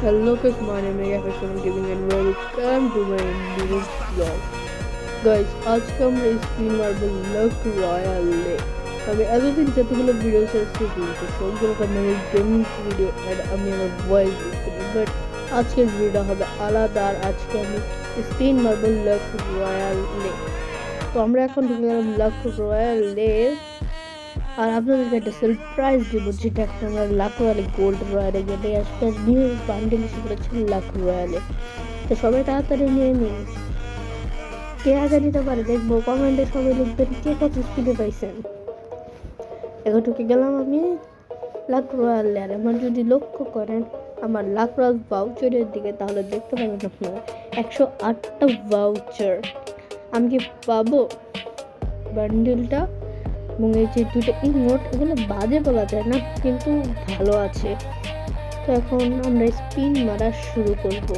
Hello guys, my name is Afection Giving and welcome to my new vlog. Guys, আজকে আমরা spin মারবো লাক রয়্যালে। আমি এতদিন যতগুলো ভিডিও ছেড়েছি সবগুলো আমি গেমিং ভিডিও অ্যান্ড আমি আমার ভয়েস ইউজ করি, বাট আজকের ভিডিওটা হবে আলাদা। আর আজকে আমি স্পিন মারবো লাক রয়্যালে। তো আমরা এখন ঢুকে গেলাম লাক রয়্যালে, আর আপনাদেরকে একটা সারপ্রাইজ দিব, যেটা এখন আমরা লাক রয়্যালে গোল্ড রয়্যালে গেলে আসবে নিউ বান্ডেল এসে পড়েছে লাক রয়্যালে। তো সবাই তাড়াতাড়ি নিয়ে নিন, কে আগে নিতে পারে দেখবো। কমেন্টে সবাই লিখবেন কে কত স্পিডে পাইছেন। এখন ঢুকে গেলাম আমি লাক রয়্যালে। আর আমার যদি লক্ষ্য করেন আমার লাক রয়্যাল ভাউচারের দিকে, তাহলে দেখতে পাবেন আপনারা 108টা ভাউচার। আমি কি পাবো বান্ডেলটা? এবং এই যে দুটো ইমোট, এগুলো বাজে বলা যায় না, কিন্তু ভালো আছে। তো এখন আমরা স্পিন মারা শুরু করব।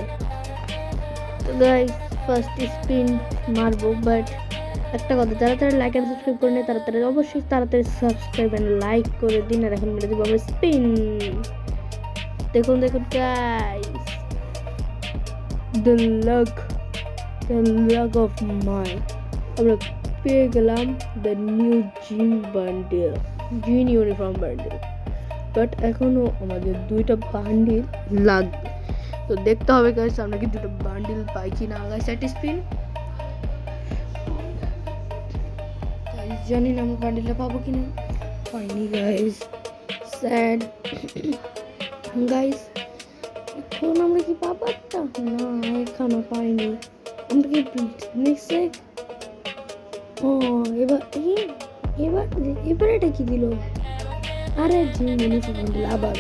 তো গাইস, ফার্স্ট স্পিন মারবো, বাট একটা কথা, তাড়াতাড়ি লাইক অ্যান্ড সাবস্ক্রাইব করে নেই, তাড়াতাড়ি অবশ্যই তাড়াতাড়ি সাবস্ক্রাইব অ্যান্ড লাইক করে দিন। আর এখন মেরে দেবো আমরা স্পিন। দেখুন দেখুন guys, the lack of my, আমরা পেয়ে গেলাম দ্য নিউ জিন ইউনিফর্ম বান্ডেল। বাট এখনও আমাদের দুইটা বান্ডিল লাগবে, তো দেখতে হবে গাইস আমরা কি দুটো বান্ডিল পাই কি না। গাইস একটা স্পিন, জানি না আমরা বান্ডিলটা পাবো কি না। পাইনি গাইস, স্যাড গাইস। এখন আমরা কি পাবো একটা? না, এখনো পাইনি। আমরা কি নেক্সট? ও এবার এবার এটা কি দিল? আরে জিম ইউনিফর্ম দিল আবার।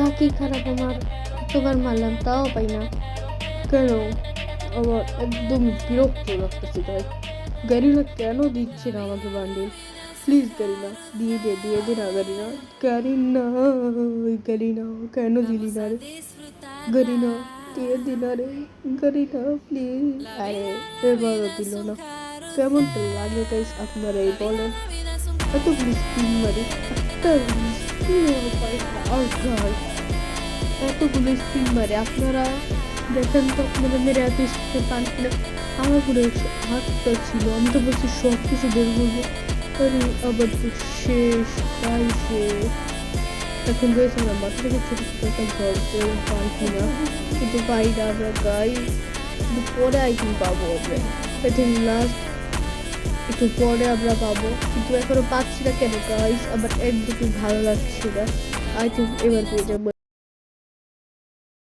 লাকি খারাপ, আমার এতবার মারলাম তাও পাই না কেন? আবার একদম বিরক্ত লাগতেছে তাই। গাড়িনা কেন দিচ্ছে না আমাকে বান্ডিল? প্লিজ গাড়িনা দিয়ে দে না। গাড়িনা কেন দিলি না রে? গাড়িনা দিয়ে দে না রে, গাড়িনা প্লিজ। আরে এবারও দিল না, কেমনটা লাগে গাইস আপনারা এই বলেন। এতগুলো স্পিন মারি, একটা স্পিন পাই না। আর গাইস এতগুলো স্পিন মারে, আপনারা দেখেন তো আপনারা মেরে এত স্পিন পান কিনা। আমার পুরো 108টা ছিল, আমি তো বলছি সব কিছু বের করবো, আরে আবার তো শেষ, তাই শেষ। এখন রয়েছে আমরা মাথা থেকে ছোটো ছোটো একটা ঘর করে পাই কিনা, কিন্তু পাই না আমরা গাইস। কিন্তু পরে আই থিঙ্ক পাবো আমরা, আই থিঙ্ক লাস্ট একটু পরে আমরা পাবো, কিন্তু এখনো পাচ্ছি না কেন গাইস। আমার একদমই ভালো লাগছে না। আই থিঙ্ক এবার পেয়ে যাবো।